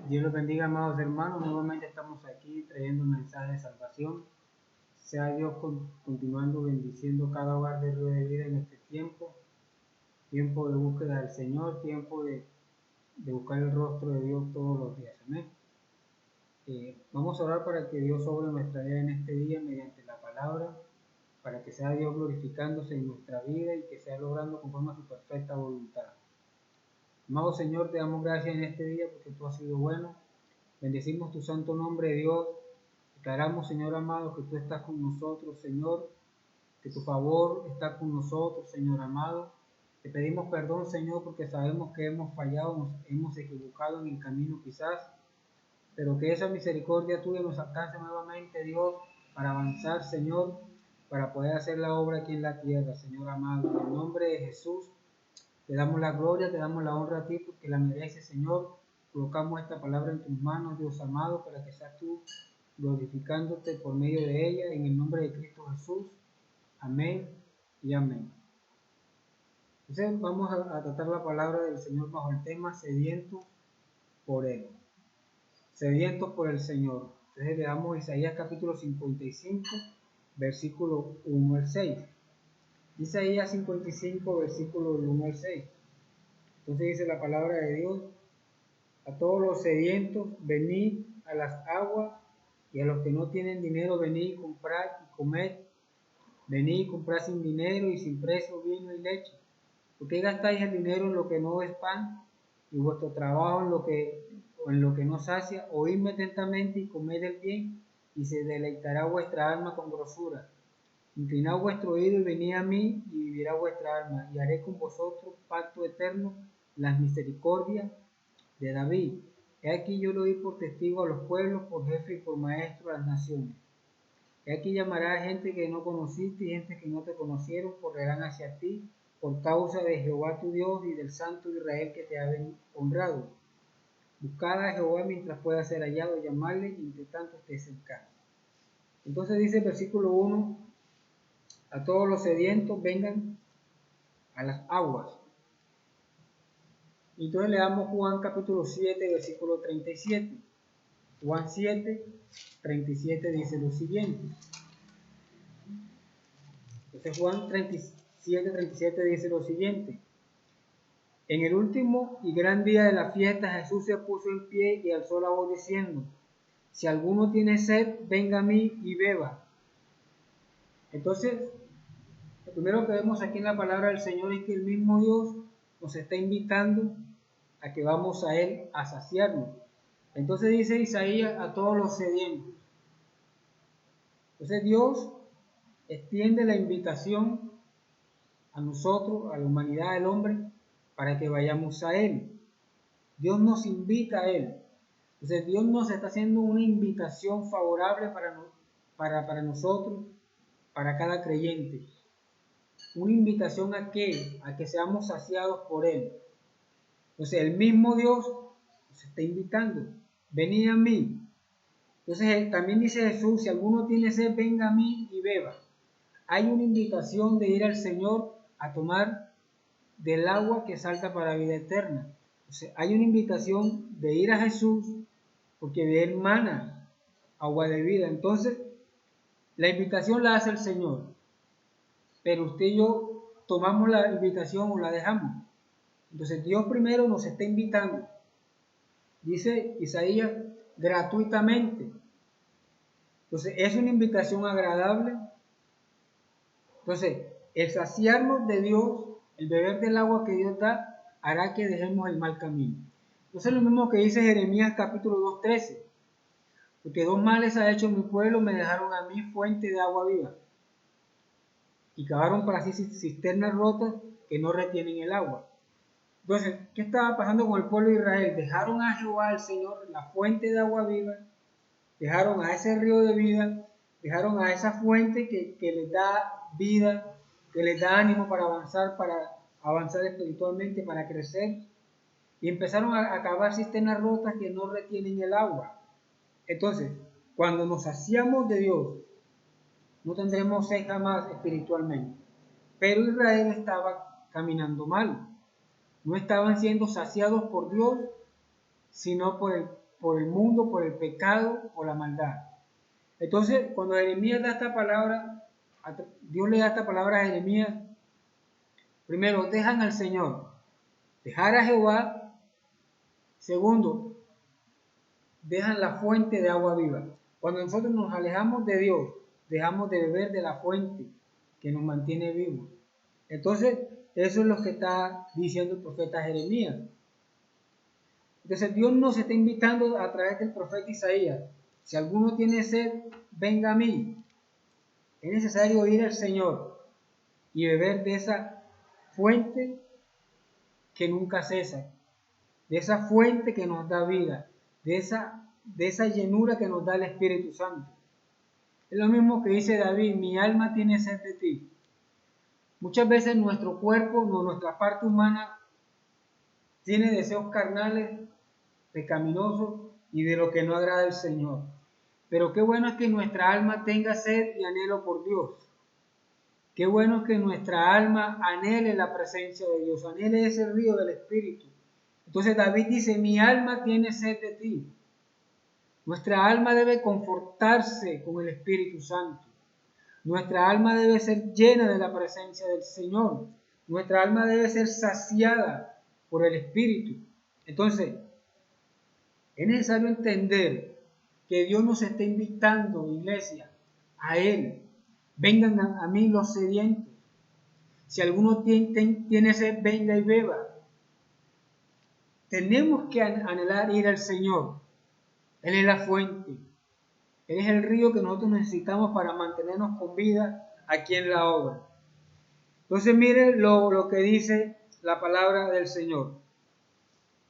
Dios los bendiga, amados hermanos. Nuevamente estamos aquí trayendo un mensaje de salvación. Sea Dios continuando bendiciendo cada hogar de Río de Vida en este tiempo de búsqueda del Señor, tiempo de buscar el rostro de Dios todos los días. Amén. Vamos a orar para que Dios obre nuestra vida en este día mediante la palabra, para que sea Dios glorificándose en nuestra vida y que sea logrando conforme a su perfecta voluntad. Amado Señor, te damos gracias en este día porque tú has sido bueno. Bendecimos tu santo nombre, Dios. Declaramos, Señor amado, que tú estás con nosotros, Señor, que tu favor está con nosotros, Señor amado. Te pedimos perdón, Señor, porque sabemos que hemos fallado, nos hemos equivocado en el camino quizás, pero que esa misericordia tuya nos alcance nuevamente, Dios, para avanzar, Señor, para poder hacer la obra aquí en la tierra, Señor amado. En el nombre de Jesús, te damos la gloria, te damos la honra a ti, porque la mereces, Señor. Colocamos esta palabra en tus manos, Dios amado, para que seas tú glorificándote por medio de ella, en el nombre de Cristo Jesús. Amén y amén. Entonces vamos a tratar la palabra del Señor bajo el tema sedientos por Él. Sedientos por el Señor. Entonces le damos Isaías capítulo 55, versículo 1 al 6. Isaías 55, versículo 1 al 6. Entonces dice la palabra de Dios: a todos los sedientos, venid a las aguas, y a los que no tienen dinero, venid, comprad y comed. Venid y comprad sin dinero y sin precio vino y leche. ¿Por qué gastáis el dinero en lo que no es pan, y vuestro trabajo en lo que no sacia? Oídme atentamente y comed el bien, y se deleitará vuestra alma con grosura. Inclinad vuestro oído y venid a mí, y vivirá vuestra alma, y haré con vosotros pacto eterno, las misericordias de David. He aquí yo lo di por testigo a los pueblos, por jefe y por maestro a las naciones. He aquí llamará a gente que no conociste y gente que no te conocieron, correrán hacia ti por causa de Jehová tu Dios y del Santo de Israel que te ha honrado. Buscad a Jehová mientras pueda ser hallado, llamarle y entre tanto esté cercano. Entonces dice el versículo 1: a todos los sedientos vengan a las aguas. Y entonces le damos Juan capítulo 7, versículo 37. Juan 7, 37 dice lo siguiente. Entonces Juan 37, 37 dice lo siguiente: en el último y gran día de la fiesta, Jesús se puso en pie y alzó la voz diciendo: si alguno tiene sed, venga a mí y beba. Entonces, lo primero que vemos aquí en la palabra del Señor es que el mismo Dios nos está invitando a que vamos a Él a saciarnos. Entonces dice Isaías: a todos los sedientos. Entonces Dios extiende la invitación a nosotros, a la humanidad, al hombre, para que vayamos a Él. Dios nos invita a Él. Entonces Dios nos está haciendo una invitación favorable para nosotros, para cada creyente. Una invitación a que seamos saciados por Él. Entonces el mismo Dios nos está invitando: venid a mí. Entonces también dice Jesús: si alguno tiene sed, venga a mí y beba. Hay una invitación de ir al Señor a tomar del agua que salta para vida eterna. Entonces hay una invitación de ir a Jesús, porque de Él mana agua de vida. Entonces la invitación la hace el Señor, pero usted y yo tomamos la invitación o la dejamos. Entonces Dios primero nos está invitando, dice Isaías, gratuitamente. Entonces es una invitación agradable. Entonces el saciarnos de Dios, el beber del agua que Dios da, hará que dejemos el mal camino. Entonces lo mismo que dice Jeremías capítulo 2:13: porque dos males ha hecho mi pueblo, me dejaron a mí fuente de agua viva, y cavaron para sí cisternas rotas que no retienen el agua. Entonces, ¿qué estaba pasando con el pueblo de Israel? Dejaron a Jehová, el Señor, la fuente de agua viva, dejaron a ese río de vida, dejaron a esa fuente que les da vida, que les da ánimo para avanzar espiritualmente, para crecer, y empezaron a cavar cisternas rotas que no retienen el agua. Entonces, cuando nos saciamos de Dios, no tendremos sed jamás espiritualmente. Pero Israel estaba caminando mal. No estaban siendo saciados por Dios, sino por por el mundo, por el pecado, por la maldad. Entonces, cuando Jeremías da esta palabra, Dios le da esta palabra a Jeremías, primero, dejan al Señor, dejar a Jehová. Segundo, dejan la fuente de agua viva. Cuando nosotros nos alejamos de Dios, dejamos de beber de la fuente que nos mantiene vivos. Entonces, eso es lo que está diciendo el profeta Jeremías. Entonces, Dios nos está invitando a través del profeta Isaías. Si alguno tiene sed, venga a mí. Es necesario ir al Señor y beber de esa fuente que nunca cesa, de esa fuente que nos da vida, de esa llenura que nos da el Espíritu Santo. Es lo mismo que dice David: mi alma tiene sed de ti. Muchas veces nuestro cuerpo, nuestra parte humana, tiene deseos carnales, pecaminosos y de lo que no agrada al Señor. Pero qué bueno es que nuestra alma tenga sed y anhelo por Dios. Qué bueno es que nuestra alma anhele la presencia de Dios, anhele ese río del Espíritu. Entonces David dice: mi alma tiene sed de ti. Nuestra alma debe confortarse con el Espíritu Santo. Nuestra alma debe ser llena de la presencia del Señor. Nuestra alma debe ser saciada por el Espíritu. Entonces, es necesario entender que Dios nos está invitando, iglesia, a Él. Vengan a mí los sedientos. Si alguno tiene sed, venga y beba. Tenemos que anhelar ir al Señor. Él es la fuente. Él es el río que nosotros necesitamos para mantenernos con vida aquí en la obra. Entonces mire lo que dice la palabra del Señor.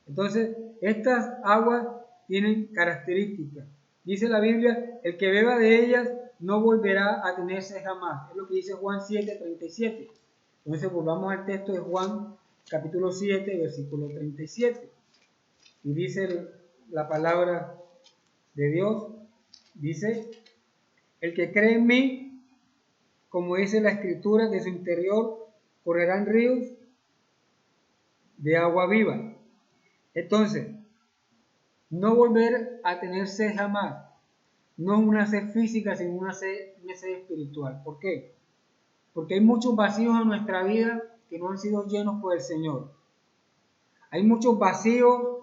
Entonces, estas aguas tienen características. Dice la Biblia: el que beba de ellas no volverá a tener sed jamás. Es lo que dice Juan 7:37. Entonces volvamos al texto de Juan capítulo 7, versículo 37. Y dice la palabra de Dios, dice: el que cree en mí, como dice la Escritura, de su interior correrán ríos de agua viva. Entonces, no volver a tener sed jamás, no es una sed física, sino una sed espiritual. ¿Por qué? Porque hay muchos vacíos en nuestra vida que no han sido llenos por el Señor. Hay muchos vacíos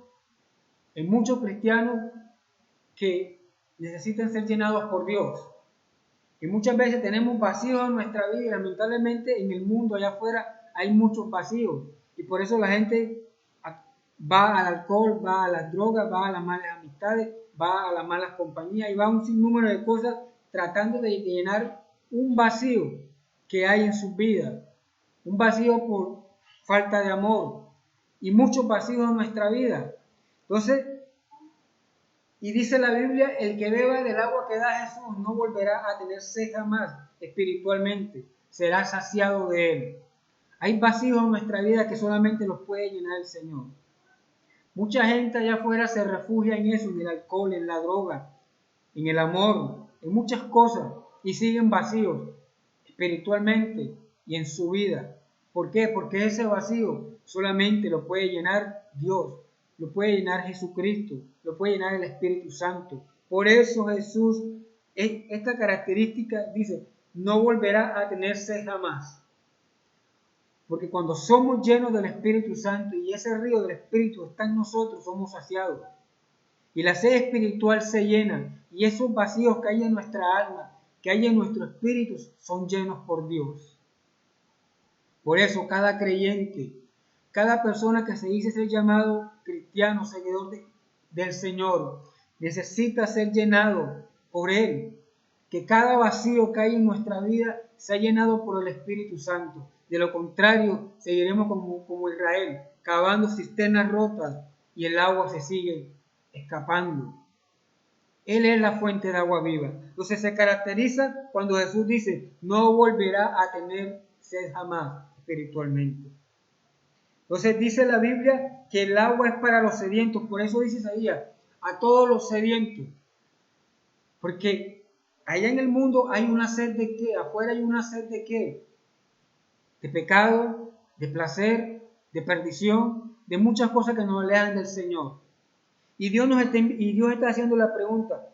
en muchos cristianos que necesitan ser llenados por Dios. Y muchas veces tenemos vacíos en nuestra vida y lamentablemente en el mundo allá afuera hay muchos vacíos. Y por eso la gente va al alcohol, va a las drogas, va a las malas amistades, va a las malas compañías y va a un sinnúmero de cosas tratando de llenar un vacío que hay en sus vidas. Un vacío por falta de amor y muchos vacíos en nuestra vida. Entonces, y dice la Biblia: el que beba del agua que da Jesús no volverá a tener sed jamás espiritualmente, será saciado de él. Hay vacíos en nuestra vida que solamente los puede llenar el Señor. Mucha gente allá afuera se refugia en eso, en el alcohol, en la droga, en el amor, en muchas cosas, y siguen vacíos espiritualmente y en su vida. ¿Por qué? Porque ese vacío solamente lo puede llenar Dios, lo puede llenar Jesucristo, lo puede llenar el Espíritu Santo. Por eso Jesús, esta característica dice: no volverá a tener sed jamás. Porque cuando somos llenos del Espíritu Santo y ese río del Espíritu está en nosotros, somos saciados. Y la sed espiritual se llena. Y esos vacíos que hay en nuestra alma, que hay en nuestro espíritu, son llenos por Dios. Por eso cada creyente, cada persona que se dice ser llamado cristiano, seguidor del Señor, necesita ser llenado por Él. Que cada vacío que hay en nuestra vida sea llenado por el Espíritu Santo. De lo contrario, seguiremos como Israel, cavando cisternas rotas y el agua se sigue escapando. Él es la fuente de agua viva. Entonces se caracteriza cuando Jesús dice: no volverá a tener sed jamás espiritualmente. Entonces dice la Biblia que el agua es para los sedientos. Por eso dice Isaías: a todos los sedientos. Porque allá en el mundo hay una sed de ¿qué? Afuera hay una sed de ¿qué? De pecado, de placer, de perdición, de muchas cosas que nos alejan del Señor. Y Dios está haciendo la pregunta,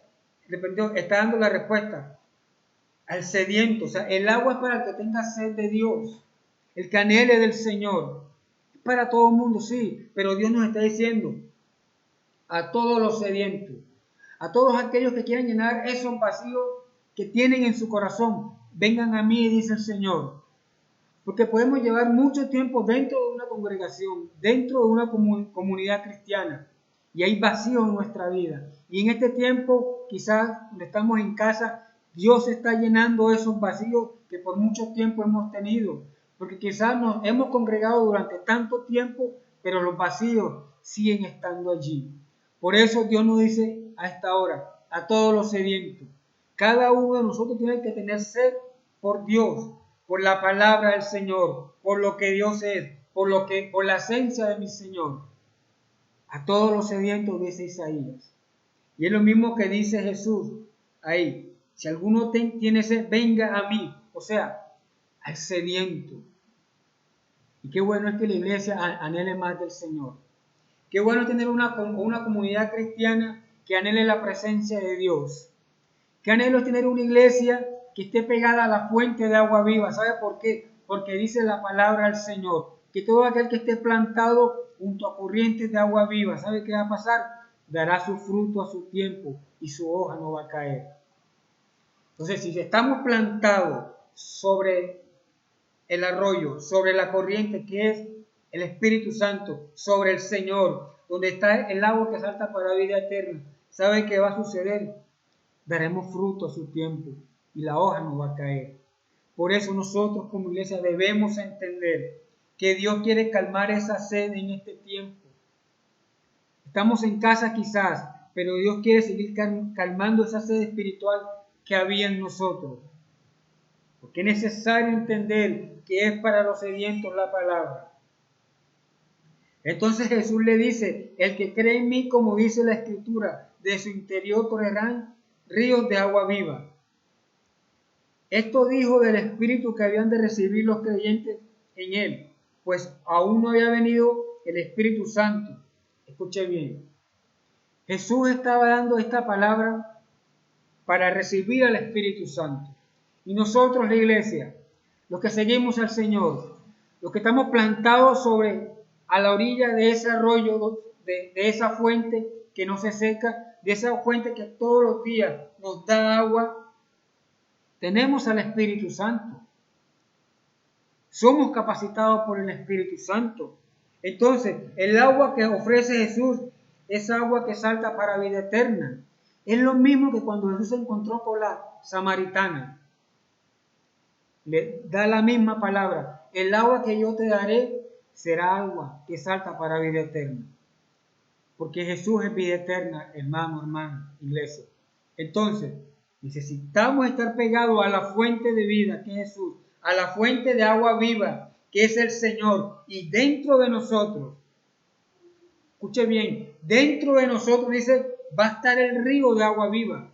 está dando la respuesta al sediento. O sea, el agua es para el que tenga sed de Dios, el que anhele del Señor. Es para todo el mundo, sí, pero Dios nos está diciendo a todos los sedientos, a todos aquellos que quieran llenar esos vacíos que tienen en su corazón, vengan a mí, dice el Señor. Porque podemos llevar mucho tiempo dentro de una congregación, dentro de una comunidad cristiana, y hay vacío en nuestra vida. Y en este tiempo, quizás cuando estamos en casa, Dios está llenando esos vacíos que por mucho tiempo hemos tenido. Porque quizás nos hemos congregado durante tanto tiempo, pero los vacíos siguen estando allí. Por eso Dios nos dice a esta hora, a todos los sedientos, cada uno de nosotros tiene que tener sed por Dios, por la palabra del Señor, por lo que Dios es, por la esencia de mi Señor. A todos los sedientos, dice Isaías. Y es lo mismo que dice Jesús ahí. Si alguno tiene sed, venga a mí. O sea, al sediento. Y qué bueno es que la iglesia anhele más del Señor. Qué bueno tener una comunidad cristiana que anhele la presencia de Dios. Qué anhelo es tener una iglesia que esté pegada a la fuente de agua viva. ¿Sabe por qué? Porque dice la palabra del Señor, que todo aquel que esté plantado junto a corrientes de agua viva, ¿sabe qué va a pasar? Dará su fruto a su tiempo y su hoja no va a caer. Entonces, si estamos plantados sobre el arroyo, sobre la corriente que es el Espíritu Santo, sobre el Señor, donde está el agua que salta para la vida eterna, ¿sabe qué va a suceder? Daremos fruto a su tiempo y la hoja no va a caer. Por eso nosotros como iglesia debemos entender que Dios quiere calmar esa sed en este tiempo. Estamos en casa quizás, pero Dios quiere seguir calmando esa sed espiritual que había en nosotros. Porque es necesario entender que es para los sedientos la palabra. Entonces Jesús le dice, el que cree en mí, como dice la Escritura, de su interior correrán ríos de agua viva. Esto dijo del Espíritu que habían de recibir los creyentes en él, pues aún no había venido el Espíritu Santo. Escuche bien. Jesús estaba dando esta palabra para recibir al Espíritu Santo. Y nosotros, la iglesia, los que seguimos al Señor, los que estamos plantados a la orilla de ese arroyo, de esa fuente que no se seca, de esa fuente que todos los días nos da agua, tenemos al Espíritu Santo. Somos capacitados por el Espíritu Santo. Entonces, el agua que ofrece Jesús es agua que salta para vida eterna. Es lo mismo que cuando Jesús se encontró con la samaritana. Le da la misma palabra. El agua que yo te daré será agua que salta para vida eterna. Porque Jesús es vida eterna, hermana, iglesia. Entonces, necesitamos estar pegados a la fuente de vida, que es Jesús, a la fuente de agua viva, que es el Señor, y dentro de nosotros, escuche bien, dentro de nosotros dice, va a estar el río de agua viva,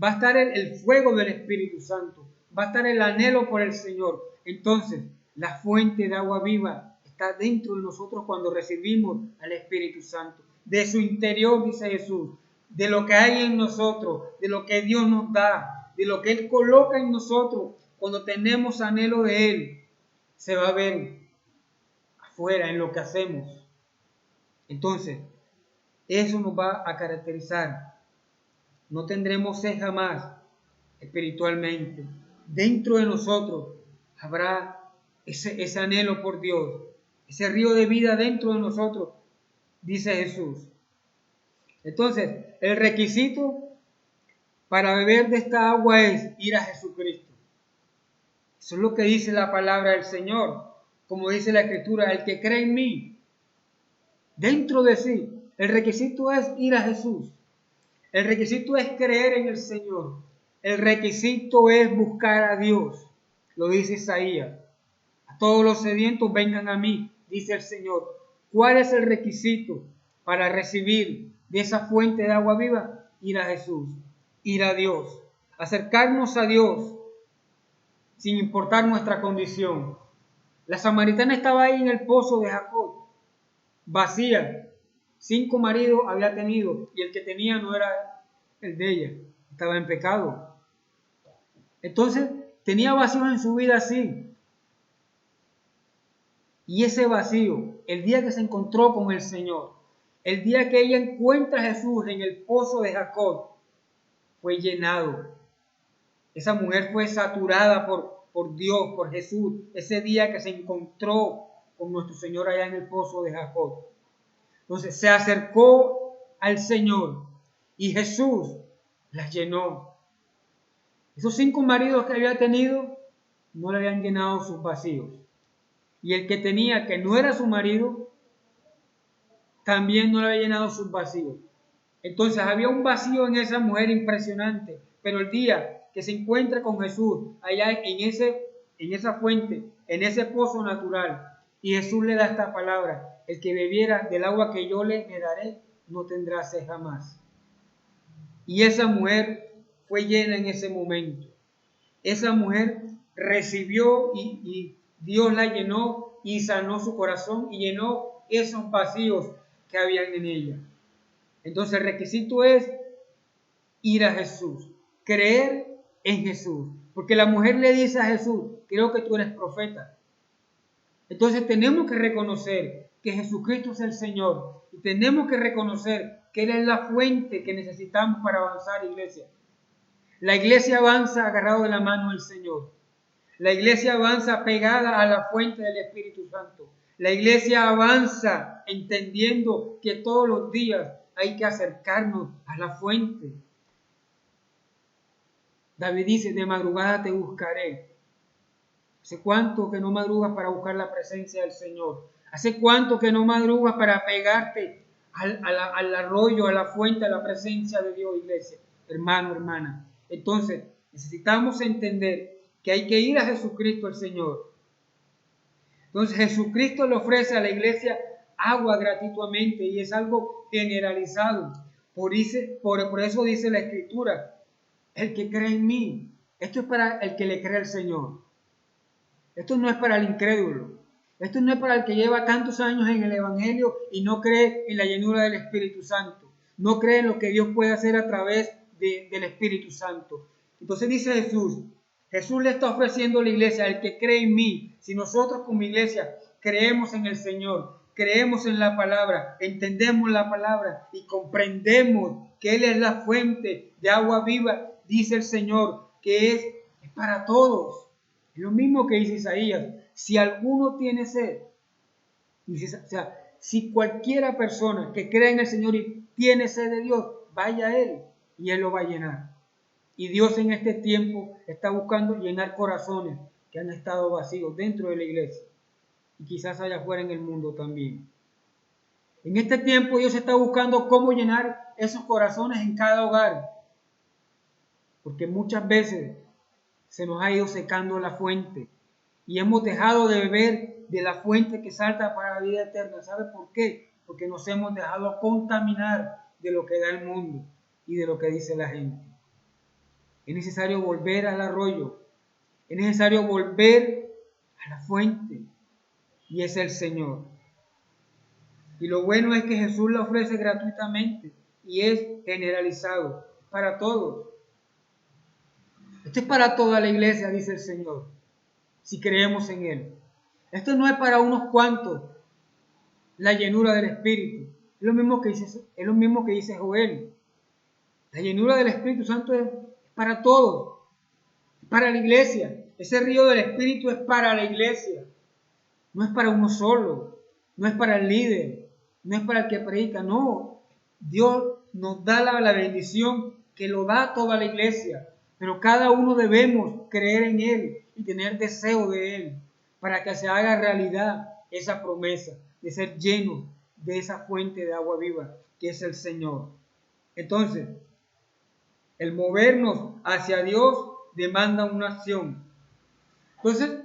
va a estar el fuego del Espíritu Santo, va a estar el anhelo por el Señor. Entonces, la fuente de agua viva está dentro de nosotros cuando recibimos al Espíritu Santo. De su interior, dice Jesús, de lo que hay en nosotros, de lo que Dios nos da, de lo que Él coloca en nosotros, cuando tenemos anhelo de Él, se va a ver afuera en lo que hacemos. Entonces, eso nos va a caracterizar. No tendremos sed jamás espiritualmente. Dentro de nosotros habrá ese anhelo por Dios, ese río de vida dentro de nosotros, dice Jesús. Entonces, el requisito para beber de esta agua es ir a Jesucristo. Eso es lo que dice la palabra del Señor. Como dice la Escritura, el que cree en mí, dentro de sí, el requisito es ir a Jesús. El requisito es creer en el Señor. El requisito es buscar a Dios. Lo dice Isaías. A todos los sedientos vengan a mí, dice el Señor. ¿Cuál es el requisito para recibir de esa fuente de agua viva? Ir a Jesús, ir a Dios, acercarnos a Dios sin importar nuestra condición. La samaritana estaba ahí en el pozo de Jacob, vacía, 5 maridos había tenido y el que tenía no era el de ella, estaba en pecado. Entonces tenía vacíos en su vida, sí. Y ese vacío, el día que se encontró con el Señor, el día que ella encuentra a Jesús en el pozo de Jacob, fue llenado. Esa mujer fue saturada por Dios, por Jesús, ese día que se encontró con nuestro Señor allá en el pozo de Jacob. Entonces se acercó al Señor y Jesús las llenó. Esos 5 maridos que había tenido no le habían llenado sus vacíos. Y el que tenía, que no era su marido, también no le había llenado sus vacíos. Entonces había un vacío en esa mujer impresionante. Pero el día que se encuentra con Jesús allá en esa fuente, en ese pozo natural, y Jesús le da esta palabra: el que bebiera del agua que yo le daré no tendrá sed jamás. Y esa mujer fue llena en ese momento. Esa mujer recibió y Dios la llenó y sanó su corazón y llenó esos vacíos que habían en ella. Entonces el requisito es ir a Jesús, creer en Jesús. Porque la mujer le dice a Jesús: creo que tú eres profeta. Entonces tenemos que reconocer que Jesucristo es el Señor y tenemos que reconocer que Él es la fuente que necesitamos para avanzar, iglesia. La iglesia avanza agarrado de la mano del Señor. La iglesia avanza pegada a la fuente del Espíritu Santo. La iglesia avanza entendiendo que todos los días hay que acercarnos a la fuente. David dice: de madrugada te buscaré. ¿Hace cuánto que no madrugas para buscar la presencia del Señor? ¿Hace cuánto que no madrugas para pegarte al arroyo, a la fuente, a la presencia de Dios, iglesia? Hermano, hermana. Entonces, necesitamos entender que hay que ir a Jesucristo el Señor. Entonces, Jesucristo le ofrece a la iglesia agua gratuitamente y es algo generalizado. Por eso dice la Escritura: el que cree en mí. Esto es para el que le cree al Señor. Esto no es para el incrédulo. Esto no es para el que lleva tantos años en el Evangelio y no cree en la llenura del Espíritu Santo. No cree en lo que Dios puede hacer a través del Espíritu Santo. Entonces dice Jesús le está ofreciendo a la iglesia: el que cree en mí. Si nosotros como iglesia creemos en el Señor, creemos en la palabra, entendemos la palabra y comprendemos que Él es la fuente de agua viva, dice el Señor, que es para todos. Es lo mismo que dice Isaías: si alguno tiene sed, si cualquiera persona que cree en el Señor y tiene sed de Dios, vaya a Él y Él lo va a llenar. Y Dios en este tiempo está buscando llenar corazones que han estado vacíos dentro de la iglesia y quizás allá afuera en el mundo también. En este tiempo Dios está buscando cómo llenar esos corazones en cada hogar, porque muchas veces se nos ha ido secando la fuente y hemos dejado de beber de la fuente que salta para la vida eterna. ¿Sabe por qué? Porque nos hemos dejado contaminar de lo que da el mundo y de lo que dice la gente. Es necesario volver al arroyo, es necesario volver a la fuente, y es el Señor. Y lo bueno es que Jesús la ofrece gratuitamente y es generalizado para todos. Esto es para toda la iglesia, dice el Señor, si creemos en Él. Esto no es para unos cuantos, la llenura del Espíritu. Es lo mismo que dice Joel. La llenura del Espíritu Santo es para todos, es para la iglesia. Ese río del Espíritu es para la iglesia. No es para uno solo, no es para el líder, no es para el que predica, no. Dios nos da la bendición que lo da a toda la iglesia. Pero cada uno debemos creer en Él y tener deseo de Él para que se haga realidad esa promesa de ser lleno de esa fuente de agua viva que es el Señor. Entonces, el movernos hacia Dios demanda una acción. Entonces,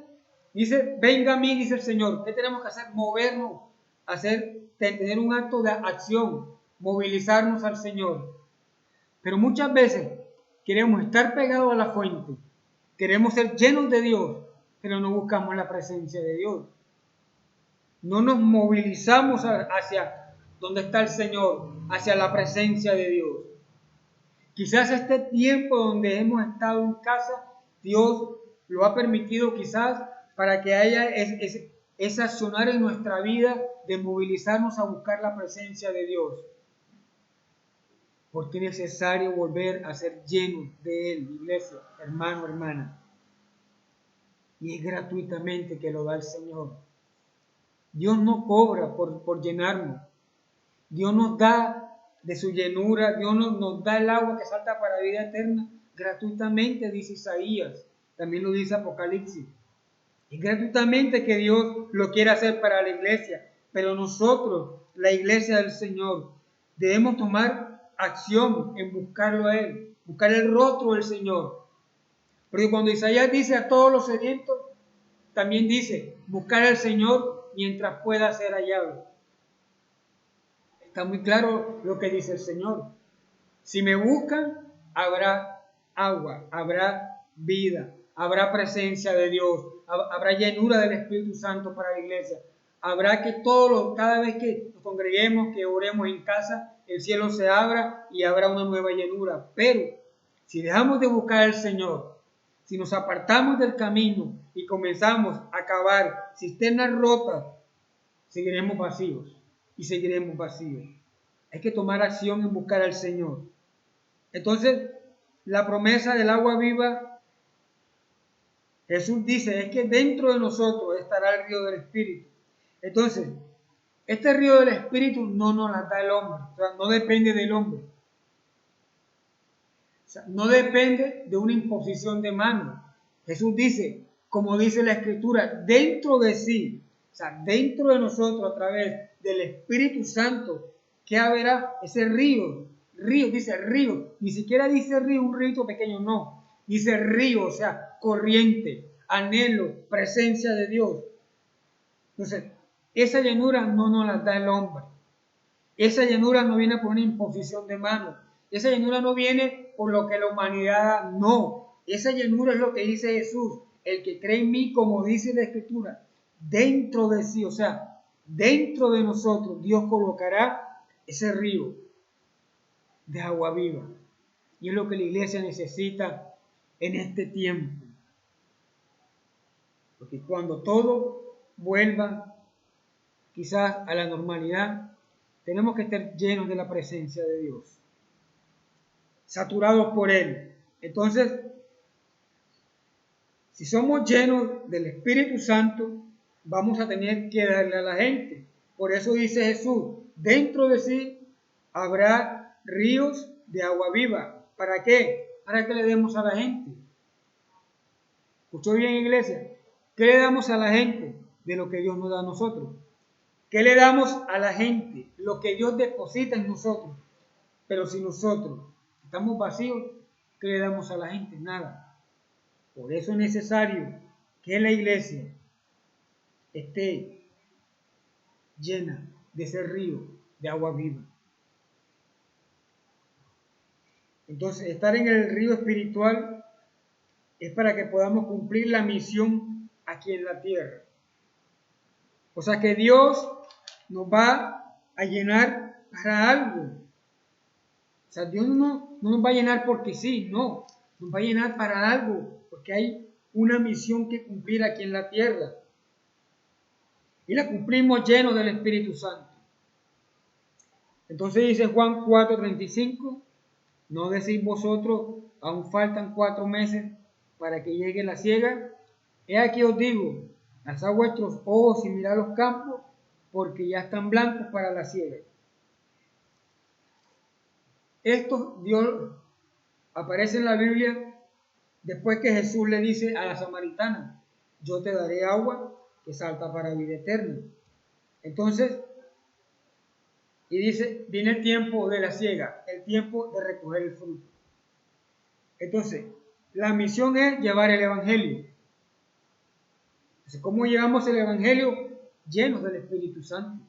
dice: venga a mí, dice el Señor. ¿Qué tenemos que hacer? Movernos, tener un acto de acción, movilizarnos al Señor. Pero muchas veces queremos estar pegados a la fuente, queremos ser llenos de Dios, pero no buscamos la presencia de Dios. No nos movilizamos hacia donde está el Señor, hacia la presencia de Dios. Quizás este tiempo donde hemos estado en casa, Dios lo ha permitido quizás para que haya ese accionar en nuestra vida de movilizarnos a buscar la presencia de Dios. Porque es necesario volver a ser llenos de Él, iglesia, hermano, hermana. Y es gratuitamente que lo da el Señor. Dios no cobra por llenarnos. Dios nos da de su llenura, Dios nos da el agua que salta para vida eterna gratuitamente, dice Isaías. También lo dice Apocalipsis. Es gratuitamente que Dios lo quiere hacer para la iglesia. Pero nosotros, la iglesia del Señor, debemos tomar acción en buscarlo a Él, buscar el rostro del Señor. Porque cuando Isaías dice a todos los sedientos, también dice, buscar al Señor mientras pueda ser hallado. Está muy claro lo que dice el Señor. Si me buscan, habrá agua, habrá vida, habrá presencia de Dios, habrá llenura del Espíritu Santo para la iglesia. Habrá que cada vez que nos congreguemos, que oremos en casa, el cielo se abra y habrá una nueva llenura. Pero si dejamos de buscar al Señor, si nos apartamos del camino y comenzamos a cavar cisternas rotas, seguiremos vacíos y seguiremos vacíos. Hay que tomar acción en buscar al Señor. Entonces, la promesa del agua viva, Jesús dice, es que dentro de nosotros estará el río del Espíritu. Entonces, este río del Espíritu no nos la da el hombre, o sea, no depende del hombre. O sea, no depende de una imposición de mano. Jesús dice, como dice la Escritura, dentro de sí, o sea, dentro de nosotros a través del Espíritu Santo, que habrá ese río, dice río, ni siquiera dice río, un río pequeño, no, dice río, o sea, corriente, anhelo, presencia de Dios. Entonces, esa llenura no nos la da el hombre, esa llenura no viene por una imposición de mano, esa llenura no viene por lo que la humanidad, no, esa llenura es lo que dice Jesús, el que cree en mí, como dice la Escritura, dentro de sí, o sea, dentro de nosotros, Dios colocará ese río de agua viva. Y es lo que la iglesia necesita en este tiempo. Porque cuando todo vuelva quizás a la normalidad, tenemos que estar llenos de la presencia de Dios, saturados por Él. Entonces, si somos llenos del Espíritu Santo, vamos a tener que darle a la gente. Por eso dice Jesús, dentro de sí habrá ríos de agua viva. ¿Para qué? Para que le demos a la gente. ¿Escuchó bien, iglesia? ¿Qué le damos a la gente? De lo que Dios nos da a nosotros. ¿Qué le damos a la gente? Lo que Dios deposita en nosotros. Pero si nosotros estamos vacíos, ¿qué le damos a la gente? Nada. Por eso es necesario que la iglesia esté llena de ese río de agua viva. Entonces, estar en el río espiritual es para que podamos cumplir la misión aquí en la tierra. O sea que Dios nos va a llenar para algo. O sea, Dios no nos va a llenar porque sí, no. Nos va a llenar para algo, porque hay una misión que cumplir aquí en la tierra. Y la cumplimos llenos del Espíritu Santo. Entonces dice Juan 4:35, ¿no decís vosotros, aún faltan 4 meses para que llegue la siega? He aquí os digo, alzad vuestros ojos y mirad los campos, porque ya están blancos para la siega. Esto Dios aparece en la Biblia después que Jesús le dice a la samaritana, yo te daré agua que salta para vida eterna. Entonces, y dice, viene el tiempo de la siega, el tiempo de recoger el fruto. Entonces, la misión es llevar el Evangelio. Entonces, ¿cómo llevamos el Evangelio? Llenos del Espíritu Santo.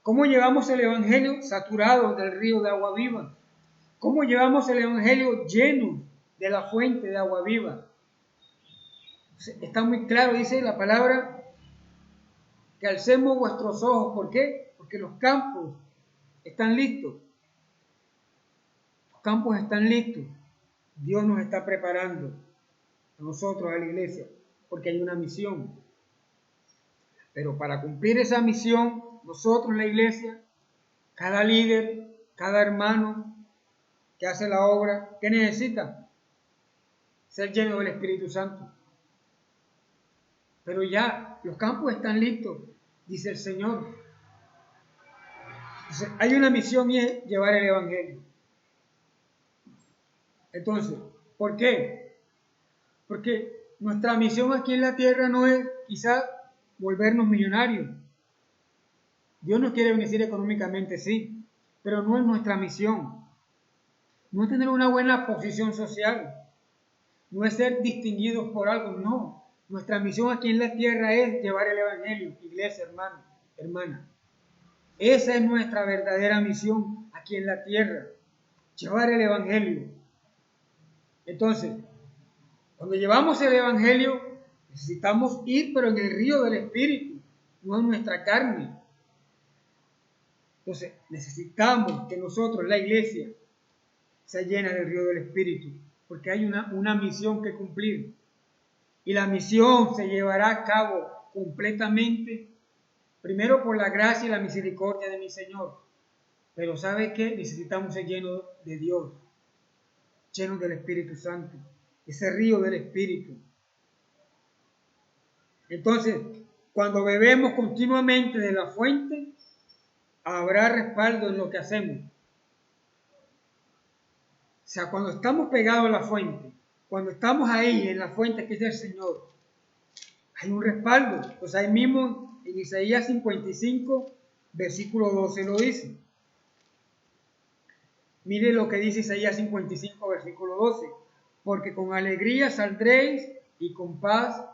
¿Cómo llevamos el Evangelio? Saturados del río de agua viva. ¿Cómo llevamos el Evangelio? Llenos de la fuente de agua viva. Entonces, está muy claro, dice la palabra, que alcemos vuestros ojos. ¿Por qué? Porque los campos están listos. Los campos están listos. Dios nos está preparando a nosotros, a la iglesia, porque hay una misión. Pero para cumplir esa misión, nosotros, la iglesia, cada líder, cada hermano que hace la obra, ¿qué necesita? Ser lleno del Espíritu Santo. Pero ya los campos están listos, dice el Señor. Entonces, hay una misión y es llevar el Evangelio. Entonces, ¿por qué? Porque nuestra misión aquí en la tierra no es quizás volvernos millonarios. Dios nos quiere bendecir económicamente, sí, pero no es nuestra misión. No es tener una buena posición social, no es ser distinguidos por algo, no. Nuestra misión aquí en la tierra es llevar el Evangelio, iglesia, hermano, hermana. Esa es nuestra verdadera misión aquí en la tierra, llevar el Evangelio. Entonces, cuando llevamos el Evangelio, necesitamos ir, pero en el río del Espíritu, no en nuestra carne. Entonces, necesitamos que nosotros, la iglesia, se llene del río del Espíritu, porque hay una misión que cumplir. Y la misión se llevará a cabo completamente, primero por la gracia y la misericordia de mi Señor. Pero ¿sabe qué? Necesitamos ser llenos de Dios, llenos del Espíritu Santo, ese río del Espíritu. Entonces, cuando bebemos continuamente de la fuente, habrá respaldo en lo que hacemos. O sea, cuando estamos pegados a la fuente, cuando estamos ahí en la fuente que es el Señor, hay un respaldo. Pues ahí mismo en Isaías 55, versículo 12 lo dice. Mire lo que dice Isaías 55, versículo 12. Porque con alegría saldréis y con paz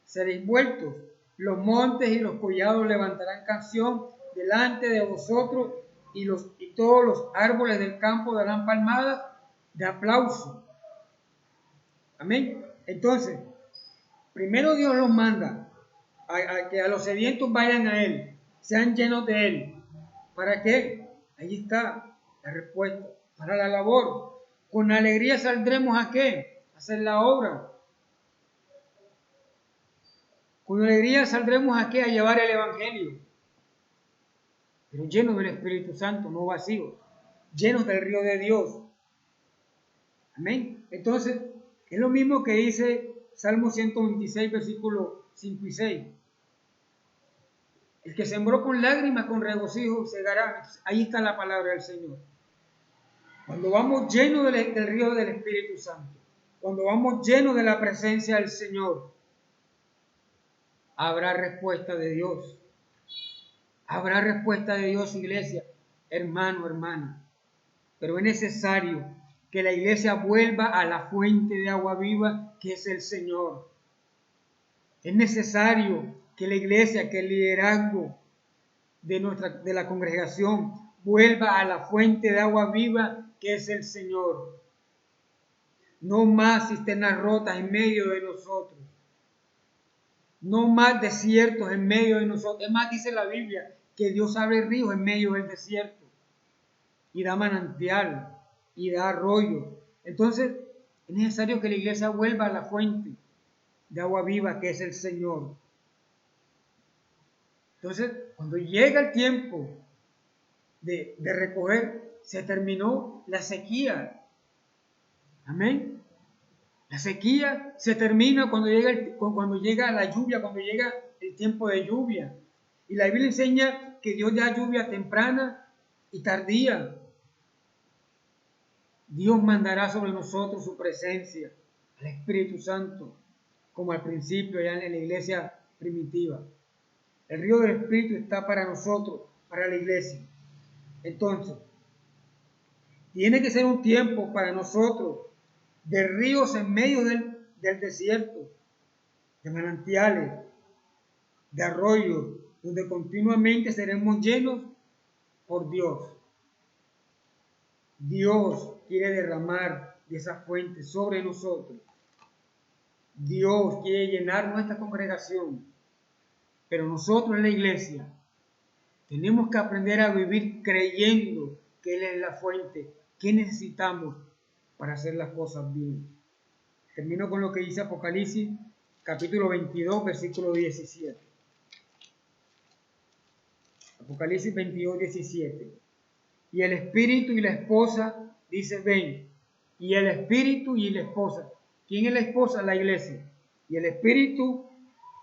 seréis vueltos. Los montes y los collados levantarán canción delante de vosotros y todos los árboles del campo darán palmadas de aplauso. Amén. Entonces, primero Dios los manda a que a los sedientos vayan a Él, sean llenos de Él. ¿Para qué? Ahí está la respuesta. Para la labor. Con alegría saldremos ¿a qué? A hacer la obra. Con alegría saldremos ¿a qué? A llevar el Evangelio. Pero llenos del Espíritu Santo, no vacíos. Llenos del río de Dios. Amén. Entonces, es lo mismo que dice Salmo 126, versículos 5 y 6. El que sembró con lágrimas, con regocijo, segará. Ahí está la palabra del Señor. Cuando vamos llenos del río del Espíritu Santo, cuando vamos llenos de la presencia del Señor, habrá respuesta de Dios. Habrá respuesta de Dios, iglesia, hermano, hermana. Pero es necesario que la iglesia vuelva a la fuente de agua viva que es el Señor. Es necesario que la iglesia, que el liderazgo de la congregación vuelva a la fuente de agua viva que es el Señor. No más cisternas rotas en medio de nosotros. No más desiertos en medio de nosotros. Es más, dice la Biblia que Dios abre ríos en medio del desierto y da manantial y da arroyo. Entonces, es necesario que la iglesia vuelva a la fuente de agua viva que es el Señor. Entonces, cuando llega el tiempo de recoger, se terminó la sequía. Amén. La sequía se termina cuando llega la lluvia, cuando llega el tiempo de lluvia. Y la Biblia enseña que Dios da lluvia temprana y tardía. Dios mandará sobre nosotros su presencia, el Espíritu Santo, como al principio ya en la iglesia primitiva. El río del Espíritu está para nosotros, para la iglesia. Entonces, tiene que ser un tiempo para nosotros de ríos en medio del desierto, de manantiales, de arroyos, donde continuamente seremos llenos por Dios. Dios quiere derramar de esa fuente sobre nosotros. Dios quiere llenar nuestra congregación. Pero nosotros en la iglesia tenemos que aprender a vivir creyendo que Él es la fuente. ¿Qué necesitamos para hacer las cosas bien? Termino con lo que dice Apocalipsis, capítulo 22, versículo 17. Apocalipsis 22, 17. Y el espíritu y la esposa dice, ven. Y el espíritu y la esposa. ¿Quién es la esposa? La iglesia. Y el espíritu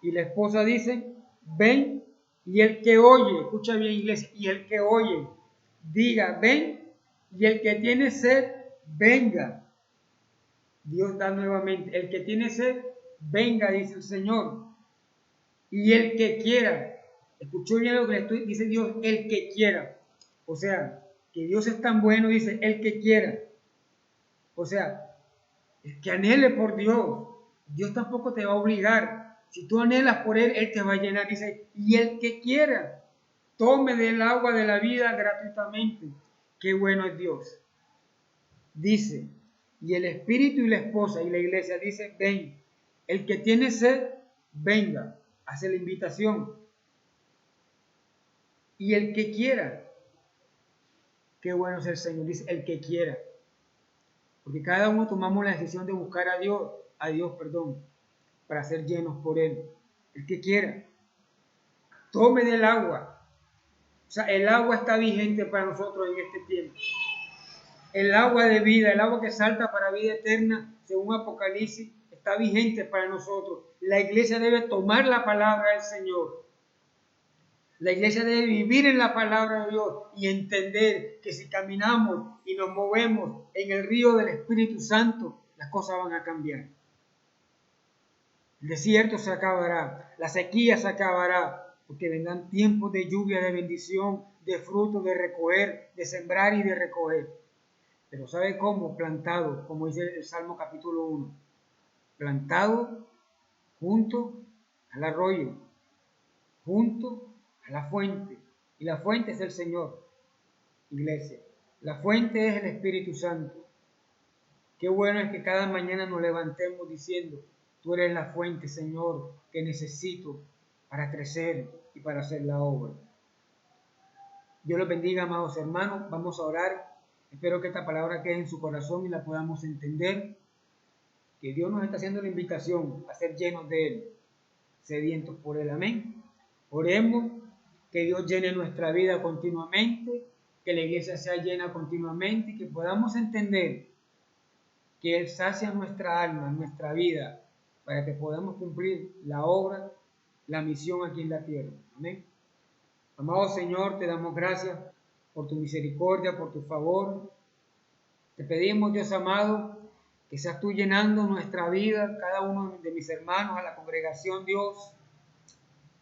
y la esposa dicen, ven. Y el que oye, escucha bien iglesia, y el que oye, diga, ven. Y el que tiene sed, venga. Dios da nuevamente, el que tiene sed, venga, dice el Señor. Y el que quiera, escuchó bien lo que dice Dios, el que quiera. O sea, que Dios es tan bueno, dice, el que quiera. O sea, el que anhele por Dios. Dios tampoco te va a obligar. Si tú anhelas por Él, Él te va a llenar. Dice, y el que quiera, tome del agua de la vida gratuitamente. Qué bueno es Dios. Dice, y el espíritu y la esposa y la iglesia dice, ven. El que tiene sed, venga. Hace la invitación. Y el que quiera, qué bueno es el Señor, dice el que quiera. Porque cada uno tomamos la decisión de buscar a Dios, para ser llenos por Él. El que quiera, tome del agua. O sea, el agua está vigente para nosotros en este tiempo. El agua de vida, el agua que salta para vida eterna, según Apocalipsis, está vigente para nosotros. La iglesia debe tomar la palabra del Señor. La iglesia debe vivir en la palabra de Dios y entender que si caminamos y nos movemos en el río del Espíritu Santo, las cosas van a cambiar. El desierto se acabará, la sequía se acabará, porque vendrán tiempos de lluvia, de bendición, de fruto, de recoger, de sembrar y de recoger. Pero ¿sabe cómo? Plantado, como dice el Salmo capítulo 1. Plantado junto al arroyo, junto a la fuente. Y la fuente es el Señor, iglesia. La fuente es el Espíritu Santo. Qué bueno es que cada mañana nos levantemos diciendo, tú eres la fuente, Señor, que necesito para crecer y para hacer la obra. Dios los bendiga, amados hermanos. Vamos a orar. Espero que esta palabra quede en su corazón y la podamos entender. Que Dios nos está haciendo la invitación a ser llenos de Él, sedientos por Él. Amén. Oremos, que Dios llene nuestra vida continuamente, que la iglesia sea llena continuamente y que podamos entender que Él sacia nuestra alma, nuestra vida, para que podamos cumplir la obra, la misión aquí en la tierra. Amén. Amado Señor, te damos gracias por tu misericordia, por tu favor. Te pedimos, Dios amado, que seas tú llenando nuestra vida, cada uno de mis hermanos, a la congregación, Dios.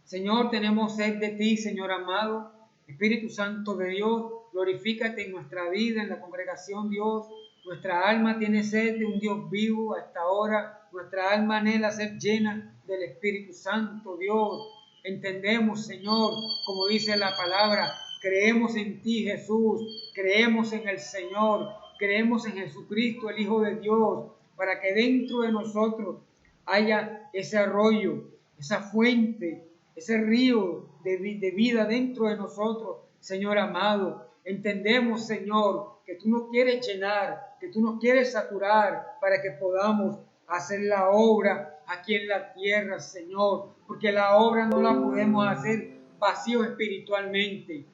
Señor, tenemos sed de ti, Señor amado. Espíritu Santo de Dios, glorifícate en nuestra vida, en la congregación, Dios. Nuestra alma tiene sed de un Dios vivo a esta hora. Nuestra alma anhela ser llena del Espíritu Santo, Dios. Entendemos, Señor, como dice la palabra, creemos en ti, Jesús. Creemos en el Señor. Creemos en Jesucristo, el Hijo de Dios, para que dentro de nosotros haya ese arroyo, esa fuente, ese río de vida dentro de nosotros, Señor amado. Entendemos, Señor, que tú nos quieres llenar, que tú nos quieres saturar para que podamos hacer la obra aquí en la tierra, Señor, porque la obra no la podemos hacer vacío espiritualmente,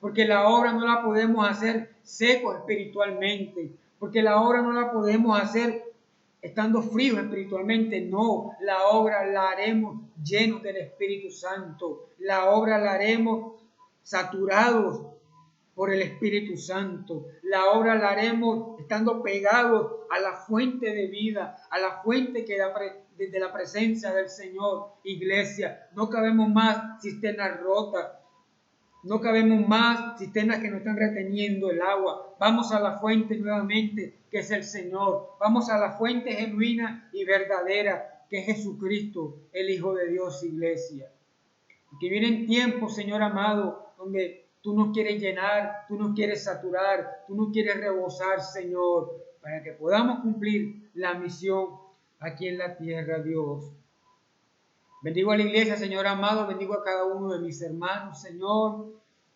porque la obra no la podemos hacer seco espiritualmente, porque la obra no la podemos hacer estando fríos espiritualmente. No, la obra la haremos llenos del Espíritu Santo, la obra la haremos saturados por el Espíritu Santo, la obra la haremos estando pegados a la fuente de vida, a la fuente que da desde la presencia del Señor. Iglesia, no cabemos más cisternas rotas, no cabemos más cisternas que nos están reteniendo el agua. Vamos a la fuente nuevamente, que es el Señor. Vamos a la fuente genuina y verdadera, que es Jesucristo, el Hijo de Dios, iglesia. Que vienen tiempos, Señor amado, donde tú nos quieres llenar, tú nos quieres saturar, tú nos quieres rebosar, Señor, para que podamos cumplir la misión aquí en la tierra, Dios. Bendigo a la iglesia, Señor amado, bendigo a cada uno de mis hermanos, Señor.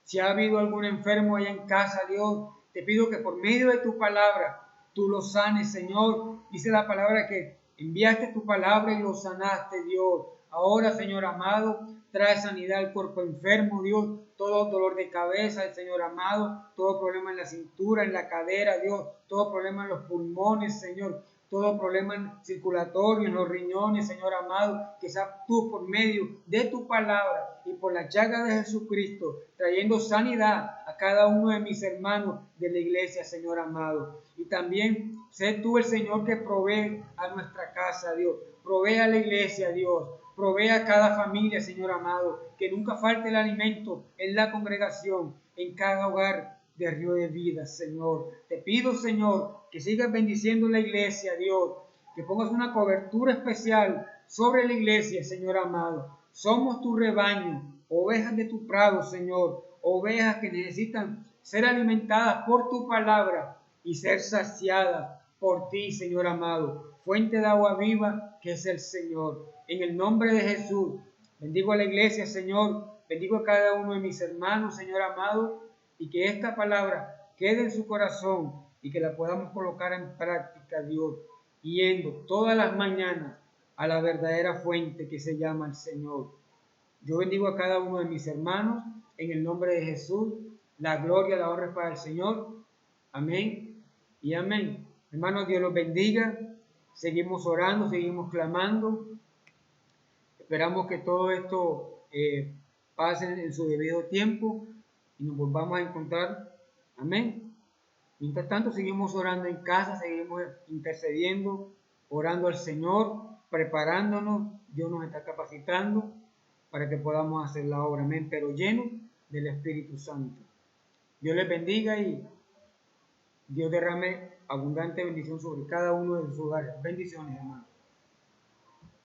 Si ha habido algún enfermo allá en casa, Dios, te pido que por medio de tu palabra tú lo sanes, Señor. Dice la palabra que enviaste tu palabra y lo sanaste, Dios. Ahora, Señor amado, trae sanidad al cuerpo enfermo, Dios. Todo dolor de cabeza, Señor amado, todo problema en la cintura, en la cadera, Dios, todo problema en los pulmones, Señor, todo problema circulatorio en los riñones, Señor amado, que sea tú por medio de tu palabra y por la llaga de Jesucristo, trayendo sanidad a cada uno de mis hermanos de la iglesia, Señor amado. Y también sé tú el Señor que provee a nuestra casa, Dios, provee a la iglesia, Dios, provee a cada familia, Señor amado, que nunca falte el alimento en la congregación, en cada hogar de Río de Vida, Señor. Te pido, Señor, que sigas bendiciendo la iglesia, Dios, que pongas una cobertura especial sobre la iglesia, Señor amado. Somos tu rebaño, ovejas de tu prado, Señor, ovejas que necesitan ser alimentadas por tu palabra y ser saciadas por ti, Señor amado. Fuente de agua viva que es el Señor. En el nombre de Jesús, bendigo a la iglesia, Señor. Bendigo a cada uno de mis hermanos, Señor amado, y que esta palabra quede en su corazón y que la podamos colocar en práctica, Dios, yendo todas las mañanas a la verdadera fuente que se llama el Señor. Yo bendigo a cada uno de mis hermanos en el nombre de Jesús. La gloria, la honra es para el Señor. Amén y amén. Hermanos, Dios los bendiga. Seguimos orando, seguimos clamando. Esperamos que todo esto pase en su debido tiempo y nos volvamos a encontrar. Amén. Mientras tanto, seguimos orando en casa, seguimos intercediendo, orando al Señor, preparándonos. Dios nos está capacitando para que podamos hacer la obra. Amén. Pero lleno del Espíritu Santo. Dios les bendiga y Dios derrame abundante bendición sobre cada uno de sus hogares. Bendiciones, hermanos.